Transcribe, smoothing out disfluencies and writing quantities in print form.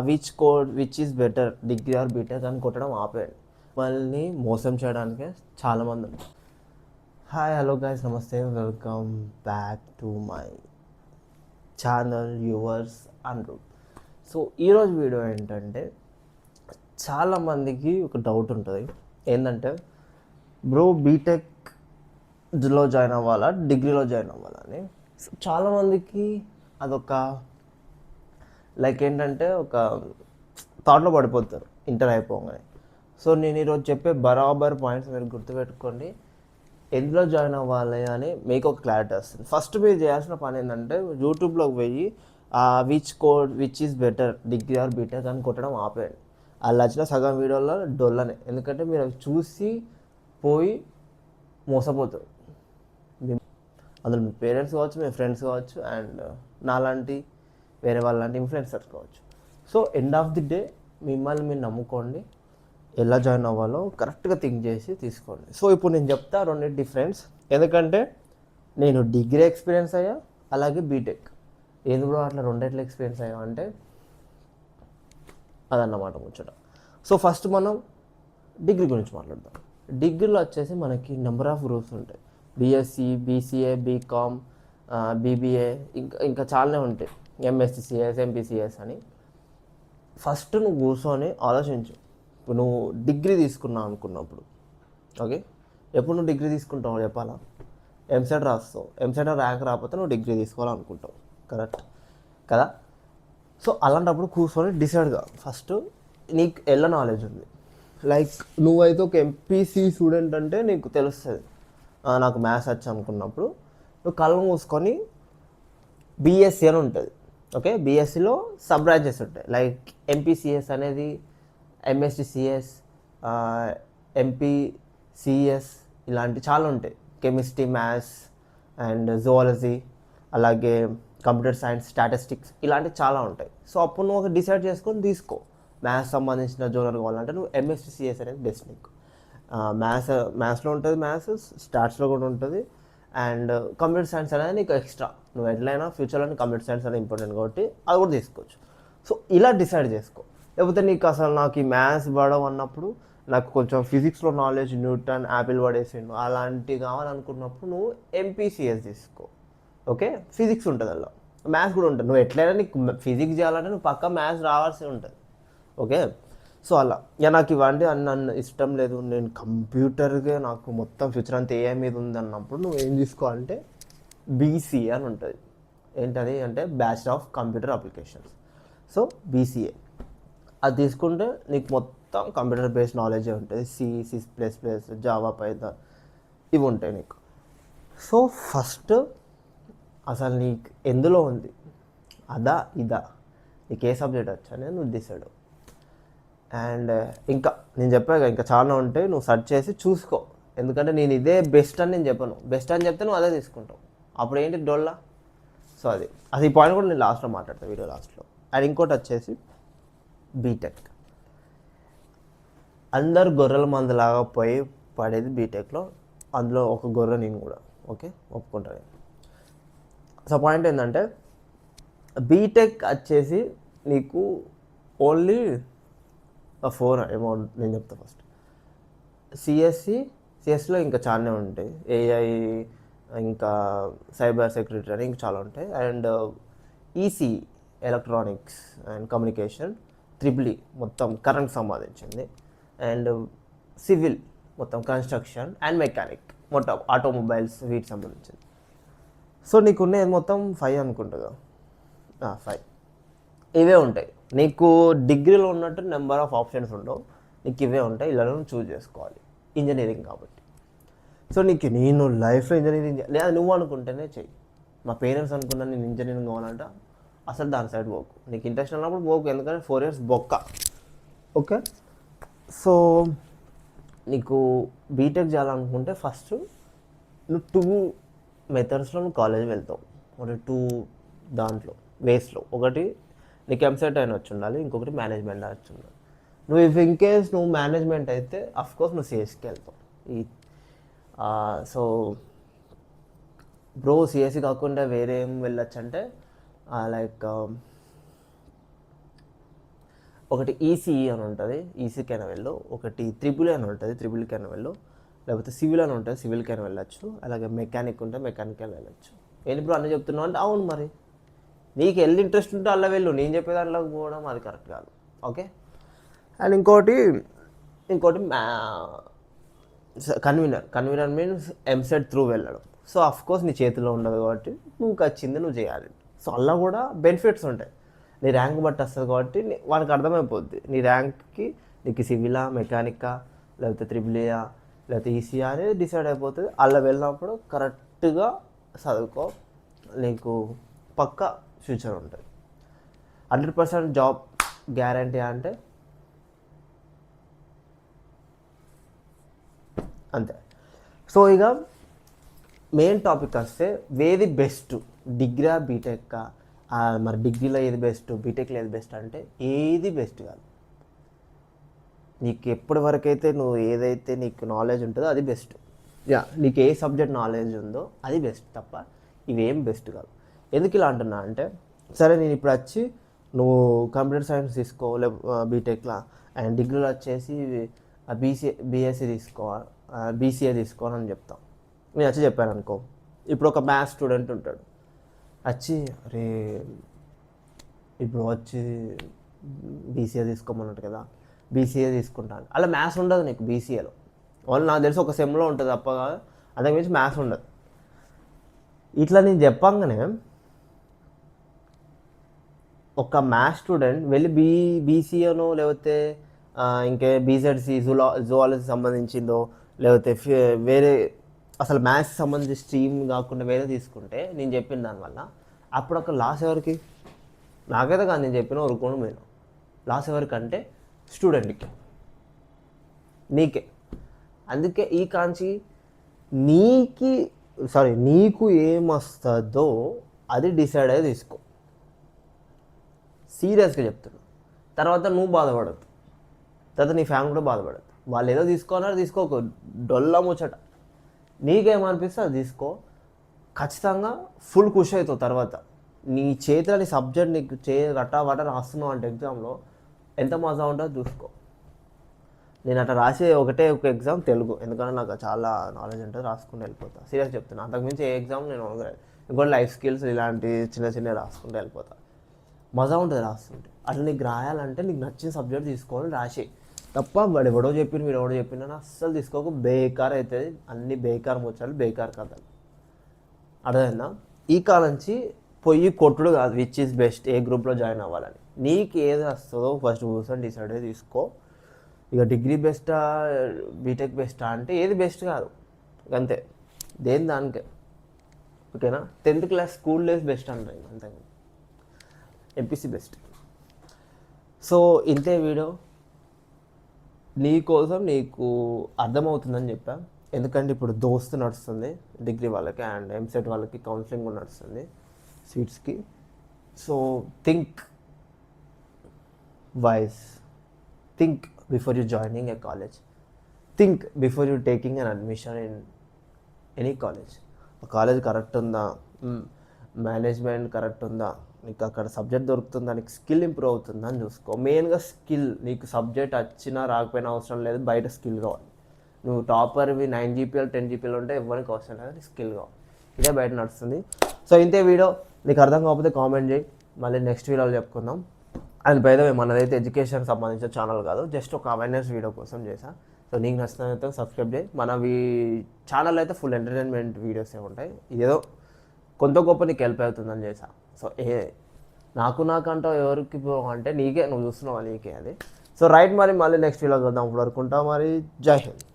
Which is better degree or BTech అని కొట్టడం ఆపేయండి. వాళ్ళని మోసం చేయడానికే చాలామంది ఉన్నారు. హాయ్ హలో గైస్, నమస్తే, welcome back to my channel yours Anroop. So ఈరోజు వీడియో ఏంటంటే, చాలామందికి ఒక డౌట్ ఉంటుంది. ఏంటంటే, బ్రో బీటెక్లో జాయిన్ అవ్వాలా డిగ్రీలో జాయిన్ అవ్వాలా అని. సో చాలామందికి అదొక లైక్ ఏంటంటే ఒక థాట్లో పడిపోతారు ఇంటర్ అయిపోగానే. సో నేను ఈరోజు చెప్పే బరాబర్ పాయింట్స్ మీరు గుర్తుపెట్టుకోండి. ఎందులో జాయిన్ అవ్వాలి అని మీకు ఒక క్లారిటీ వస్తుంది. ఫస్ట్ మీరు చేయాల్సిన పని ఏంటంటే, యూట్యూబ్లోకి పోయి which is better degree or BTech అని కొట్టడం ఆపేయండి. అలా వచ్చిన సగం వీడియోలో డొల్లనే, ఎందుకంటే మీరు అవి చూసి పోయి మోసపోతారు. అందులో మీ పేరెంట్స్ కావచ్చు, మీ ఫ్రెండ్స్ కావచ్చు, అండ్ నాలాంటి వేరే వాళ్ళంటి ఇన్ఫ్లుయెన్సర్స్ కావచ్చు. So end of the day మిమ్మల్ని మీరు నమ్ముకోండి. ఎలా జాయిన్ అవ్వాలో కరెక్ట్గా థింక్ చేసి తీసుకోండి. సో ఇప్పుడు నేను చెప్తా రెండు డిఫరెన్స్, ఎందుకంటే నేను డిగ్రీ ఎక్స్పీరియన్స్ అయ్యా, అలాగే బీటెక్. ఎందుకు అట్లా రెండిట్లో ఎక్స్పీరియన్స్ అయ్యా అంటే అదన్నమాట ముచ్చట. సో ఫస్ట్ మనం డిగ్రీ గురించి మాట్లాడదాం. డిగ్రీలో వచ్చేసి మనకి నెంబర్ ఆఫ్ గ్రూప్స్ ఉంటాయి. బీఎస్సీ, బీసీఏ, బీకామ్, బీబీఏ, ఇంకా చాలానే ఉంటాయి. ఎంఎస్సిసిఎస్, ఎంపీసీఎస్ అని. ఫస్ట్ నువ్వు కూర్చొని ఆలోచించు. ఇప్పుడు నువ్వు డిగ్రీ తీసుకున్నావు అనుకున్నప్పుడు, ఓకే, ఎప్పుడు నువ్వు డిగ్రీ తీసుకుంటావు చెప్పాలా? ఎంసెట్ రాస్తావు, ఎంసెట్ ర్యాంక్ రాకపోతే నువ్వు డిగ్రీ తీసుకోవాలనుకుంటావు, కరెక్ట్ కదా? సో అలాంటప్పుడు కూర్చొని డిసైడ్గా ఫస్ట్ నీకు ఎలా నాలెడ్జ్ ఉంది. లైక్ నువ్వైతే ఒక ఎంపీసీ స్టూడెంట్ అంటే నీకు తెలుస్తుంది, నాకు మ్యాథ్స్ వచ్చు అనుకున్నప్పుడు నువ్వు కళ్ళు మూసుకొని బీఎస్సీ అని ఉంటుంది. ఓకే, బీఎస్సీలో సబ్ బ్రాంచెస్ ఉంటాయి. లైక్ ఎంపీసీఎస్ అనేది ఎంఎస్సిసిఎస్, ఎంపీసీఎస్, ఇలాంటి చాలా ఉంటాయి. కెమిస్ట్రీ, మ్యాథ్స్ అండ్ జువాలజీ, అలాగే కంప్యూటర్ సైన్స్, స్టాటిస్టిక్స్, ఇలాంటివి చాలా ఉంటాయి. సో అప్పుడు నువ్వు ఒక డిసైడ్ చేసుకొని తీసుకో. మ్యాథ్స్ సంబంధించిన జోనర్ కావాలంటే నువ్వు ఎంఎస్సిసిఎస్ అనేది బెస్ట్ నీకు. మ్యాథ్స్లో ఉంటుంది, మ్యాథ్స్ స్టాట్స్లో కూడా ఉంటుంది, అండ్ కంప్యూటర్ సైన్స్ అనేది నీకు ఎక్స్ట్రా. నువ్వు ఎట్లయినా ఫ్యూచర్లో కంప్యూటర్ సైన్స్ అనేది ఇంపార్టెంట్ కాబట్టి అది కూడా తీసుకోవచ్చు. సో ఇలా డిసైడ్ చేసుకో. లేకపోతే నీకు అసలు నాకు ఈ మ్యాథ్స్ పడవు అన్నప్పుడు, నాకు కొంచెం ఫిజిక్స్లో నాలెడ్జ్, న్యూటన్, యాపిల్ పడేసిండు అలాంటివి కావాలనుకున్నప్పుడు నువ్వు ఎంపీసీఎస్ తీసుకో. ఓకే, ఫిజిక్స్ ఉంటుంది, అలా మ్యాథ్స్ కూడా ఉంటుంది. నువ్వు ఎట్లయినా నీకు ఫిజిక్స్ చేయాలంటే నువ్వు పక్కా మ్యాథ్స్ రావాల్సి ఉంటుంది. ఓకే, సో అలా ఇక నాకు ఇవన్నీ నన్ను ఇష్టం లేదు, నేను కంప్యూటర్గా నాకు మొత్తం ఫ్యూచర్ అంతా ఏఐ మీద ఉంది అన్నప్పుడు నువ్వు ఏం తీసుకోవాలంటే బీసీఏ అని ఉంటుంది. ఏంటది అంటే bachelor of computer applications. So BCA అది తీసుకుంటే నీకు మొత్తం కంప్యూటర్ బేస్డ్ నాలెడ్జే ఉంటుంది. C++, జావా, పైథాన్ ఇవి ఉంటాయి నీకు. సో ఫస్ట్ అసలు నీకు ఎందులో ఉంది, అదా ఇదా, నీకు ఏ సబ్జెక్ట్ వచ్చా అనేది నువ్వు డిసైడ్. అండ్ ఇంకా నేను చెప్పాక ఇంకా చాలా ఉంటాయి, నువ్వు సెర్చ్ చేసి చూసుకో. ఎందుకంటే నేను ఇదే బెస్ట్ అని నేను చెప్పను. బెస్ట్ అని చెప్తే నువ్వు అదే తీసుకుంటావు, అప్పుడు ఏంటి డొల్లా. సో అది ఈ పాయింట్ కూడా నేను లాస్ట్లో మాట్లాడతాను, వీడియో లాస్ట్లో. అండ్ ఇంకోటి వచ్చేసి బీటెక్. అందరు గొర్రెల మందులాగా పోయి పడేది బీటెక్లో, అందులో ఒక గొర్రె నేను కూడా. ఓకే, ఒప్పుకుంటాను. సో పాయింట్ ఏంటంటే, బీటెక్ వచ్చేసి నీకు ఓన్లీ 4 అమౌంట్ నేను చెప్తాను. ఫస్ట్ సిఎస్సిలో ఇంకా చాలానే ఉంటాయి, ఏఐ, ఇంకా సైబర్ సెక్యూరిటీ అని ఇంకా చాలా ఉంటాయి. And EC, electronics and communication, triple E మొత్తం కరెంట్ సంబంధించింది, అండ్ సివిల్ మొత్తం కన్స్ట్రక్షన్, అండ్ మెకానిక్ మొత్తం ఆటోమొబైల్స్ వీటికి సంబంధించింది. సో నీకున్నది మొత్తం 5 అనుకుంటుందా? 5 ఇవే ఉంటాయి. నీకు డిగ్రీలో ఉన్నట్టు నెంబర్ ఆఫ్ ఆప్షన్స్ ఉండవు, నీకు ఇవే ఉంటాయి. ఇలా చూజ్ చేసుకోవాలి, ఇంజనీరింగ్ కాబట్టి. సో నీకు నేను లైఫ్లో ఇంజనీరింగ్ లేదా నువ్వు అనుకుంటేనే చెయ్యి. మా పేరెంట్స్ అనుకున్నా నేను ఇంజనీరింగ్ కావాలంట, అసలు దాని సైడ్ పోకు. నీకు ఇంట్రెస్ట్ ఉన్నప్పుడు పోకు, ఎందుకంటే 4 years బొక్క. ఓకే, సో నీకు బీటెక్ చేయాలనుకుంటే ఫస్ట్ నువ్వు 2 మెథడ్స్లో నువ్వు కాలేజ్ వెళ్తావు. ఒకటి 2 దాంట్లో వేస్లో. ఒకటి నీకు ఎంసెట్ అయినా వచ్చి ఉండాలి, ఇంకొకటి మేనేజ్మెంట్ వచ్చి ఉండాలి. నువ్వు ఇన్ కేస్ నువ్వు మేనేజ్మెంట్ అయితే అఫ్కోర్స్ నువ్వు సిఎస్కి వెళ్తావు. సో బ్రో సిఎస్సి కాకుండా వేరే ఏం వెళ్ళొచ్చు అంటే లైక్ ఒకటి ఈసీఈ అని ఉంటుంది, ఈసీకైనా వెళ్ళు. ఒకటి త్రిబుల్ అని ఉంటుంది, త్రిబుల్కైనా వెళ్ళు. లేకపోతే సివిల్ అని ఉంటుంది, సివిల్కైనా వెళ్ళచ్చు. అలాగే మెకానిక్ ఉంటే మెకానికల్ వెళ్ళచ్చు. ఏంటి బ్రో అన్నీ చెప్తున్నావు అంటే అవును, మరి నీకు వెళ్ళి ఇంట్రెస్ట్ ఉంటే అలా వెళ్ళు. నేను చెప్పే దాంట్లోకి పోవడం అది కరెక్ట్ కాదు. ఓకే. అండ్ ఇంకోటి కన్వీనర్ మీన్స్ ఎంసెట్ త్రూ వెళ్ళడం. సో కోర్స్ నీ చేతిలో ఉండదు కాబట్టి నువ్వు వచ్చింది నువ్వు చేయాలి. సో అలా కూడా బెనిఫిట్స్ ఉంటాయి. నీ ర్యాంక్ బట్టి వస్తుంది కాబట్టి వానికి అర్థమైపోద్ది నీ ర్యాంక్కి నీకు సివిలా, మెకానికా, లేకపోతే త్రిబులియా, లేకపోతే ఈసీఆర్ అనేది డిసైడ్ అయిపోతుంది. అలా వెళ్ళినప్పుడు కరెక్ట్గా చదువుకో, నీకు పక్కా ఫ్యూచర్ ఉంటుంది. 100% జాబ్ గ్యారంటీ అంటే అంతే. సో ఇక మెయిన్ టాపిక్ వస్తే ఏది బెస్ట్, డిగ్రీ బీటెక్? మరి డిగ్రీలో ఏది బెస్ట్, బీటెక్లో ఏది బెస్ట్ అంటే ఏది బెస్ట్ కాదు. నీకు ఎప్పటి వరకు అయితే నువ్వు ఏదైతే నీకు నాలెడ్జ్ ఉంటుందో అది బెస్ట్. నీకు ఏ సబ్జెక్ట్ నాలెడ్జ్ ఉందో అది బెస్ట్ తప్ప ఇవేం బెస్ట్ కాదు. ఎందుకు ఇలా అంటున్నా అంటే, సరే నేను ఇప్పుడు వచ్చి నువ్వు కంప్యూటర్ సైన్స్ తీసుకో బీటెక్లో, అండ్ డిగ్రీలో వచ్చేసి బీఎస్సీ తీసుకో, బీసీఏ తీసుకోవాలని చెప్తాం. నేను వచ్చి చెప్పాను అనుకో, ఇప్పుడు ఒక మ్యాథ్స్ స్టూడెంట్ ఉంటాడు వచ్చి, అరే ఇప్పుడు వచ్చి బీసీఏ తీసుకోమన్నట్టు కదా, బీసీఏ తీసుకుంటాను. అలా మ్యాథ్స్ ఉండదు నీకు బీసీఏలో. వాళ్ళు నాకు తెలిసి ఒక సెమ్లో ఉంటుంది తప్ప, అంతకు మించి మ్యాథ్స్ ఉండదు. ఇట్లా నేను చెప్పంగానే ఒక మ్యాథ్స్ స్టూడెంట్ వెళ్ళి బీసీఏనో లేకపోతే ఇంకే బీజెడ్సీ జువాలజీ సంబంధించిందో లేకపోతే వేరే అసలు మ్యాథ్స్ సంబంధించి స్ట్రీమ్ కాకుండా వేరే తీసుకుంటే నేను చెప్పిన దానివల్ల అప్పుడు ఒక లాస్ ఎవరికి? నాకైతే కాదు, నేను చెప్పిన ఊరుకోండి మీరు. లాస్ ఎవరికంటే స్టూడెంట్కి, నీకే. అందుకే ఈ కాంచి నీకు ఏమొస్తుందో అది డిసైడ్ అయ్యి తీసుకో. సీరియస్గా చెప్తున్నా. తర్వాత నువ్వు బాధపడద్దు, తర్వాత నీ ఫ్యామిలీ కూడా బాధపడద్దు. వాళ్ళు ఏదో తీసుకోవాలన్నా తీసుకోకు, డొల్ల ముచ్చట. నీకేమనిపిస్తే అది తీసుకో. ఖచ్చితంగా ఫుల్ ఖుషి అవుతావు. తర్వాత నీ చేతిలో నీ సబ్జెక్ట్ నీకు రటావట రాస్తున్నావు అంటే ఎగ్జామ్లో ఎంత మజా ఉంటుందో చూసుకో. నేను అట్లా రాసే ఒక ఎగ్జామ్ తెలుగు, ఎందుకంటే నాకు చాలా నాలెడ్జ్ ఉంటుంది, రాసుకుంటూ వెళ్ళిపోతా. సీరియస్ చెప్తున్నా. అంతకుమించి ఏ ఎగ్జామ్ నేను ఇంకోటి లైఫ్ స్కిల్స్ ఇలాంటి చిన్న రాసుకుంటూ వెళ్ళిపోతా. మజా ఉంటుంది రాస్తుంటే. అట్లా నీకు రాయాలంటే నీకు నచ్చిన సబ్జెక్ట్ తీసుకోవాలి, రాసి. తప్ప వాడు ఎవడో వీడు ఎవడో చెప్పిండని అస్సలు తీసుకోక, బేకార్ అవుతుంది. అన్ని బేకార్ ముచ్చాలి, బేకార్ కథలు. అర్థమైందా? ఈ కాలం నుంచి పొయ్యి కొట్టుడు కాదు విచ్ ఈజ్ బెస్ట్, ఏ గ్రూప్లో జాయిన్ అవ్వాలని. నీకు ఏది వస్తుందో ఫస్ట్ కూర్చొని డిసైడ్ అయ్యి తీసుకో. ఇక డిగ్రీ బెస్టా బీటెక్ బెస్టా అంటే ఏది బెస్ట్ కాదు, అంతే. దేని దానికే. ఓకేనా? 10th class school days best అంటారు, అంతే. MPC best. సో ఇంతే వీడియో. నీకోసం నీకు అర్థమవుతుందని చెప్పా. ఎందుకంటే ఇప్పుడు దోస్త్ నడుస్తుంది డిగ్రీ వాళ్ళకి, అండ్ ఎంసెట్ వాళ్ళకి కౌన్సిలింగ్ కూడా నడుస్తుంది సీట్స్కి. So think wise, think before you joining a college, think before you taking an admission in any college. ఆ కాలేజ్ కరెక్ట్ ఉందా, మేనేజ్మెంట్ కరెక్ట్ ఉందా, నీకు అక్కడ సబ్జెక్ట్ దొరుకుతుందా, నీకు స్కిల్ ఇంప్రూవ్ అవుతుందా అని చూసుకో. మెయిన్గా స్కిల్. నీకు సబ్జెక్ట్ వచ్చినా రాకపోయినా అవసరం లేదు, బయట స్కిల్ కావాలి. నువ్వు టాపర్వి 9 GPL 10 GPL ఉంటే ఎవరికి అవసరం లేదు, స్కిల్ కావాలి. ఇదే బయట నడుస్తుంది. సో ఇంతే వీడియో. నీకు అర్థం కాకపోతే కామెంట్ చేయి, మళ్ళీ నెక్స్ట్ వీడియోలో చెప్పుకుందాం. అండ్ బై ద వే మనదైతే ఎడ్యుకేషన్ సంబంధించిన ఛానల్ కాదు, జస్ట్ ఒక అవేర్నెస్ వీడియో కోసం చేసా. సో నీకు నచ్చినైతే సబ్స్క్రైబ్ చేయి. మనవి ఛానల్ అయితే ఫుల్ ఎంటర్టైన్మెంట్ వీడియోసే ఉంటాయి. ఏదో కొంత గొప్ప నీకు హెల్ప్ అవుతుందని చేసా. సో నాకంటూ ఎవరికి అంటే నీకే, నువ్వు చూస్తున్నావు నీకే అది. సో రైట్, మళ్ళీ నెక్స్ట్ వీడియో చూద్దాం. ఇప్పుడు వరకు ఉంటాం మరి. జై హింద్.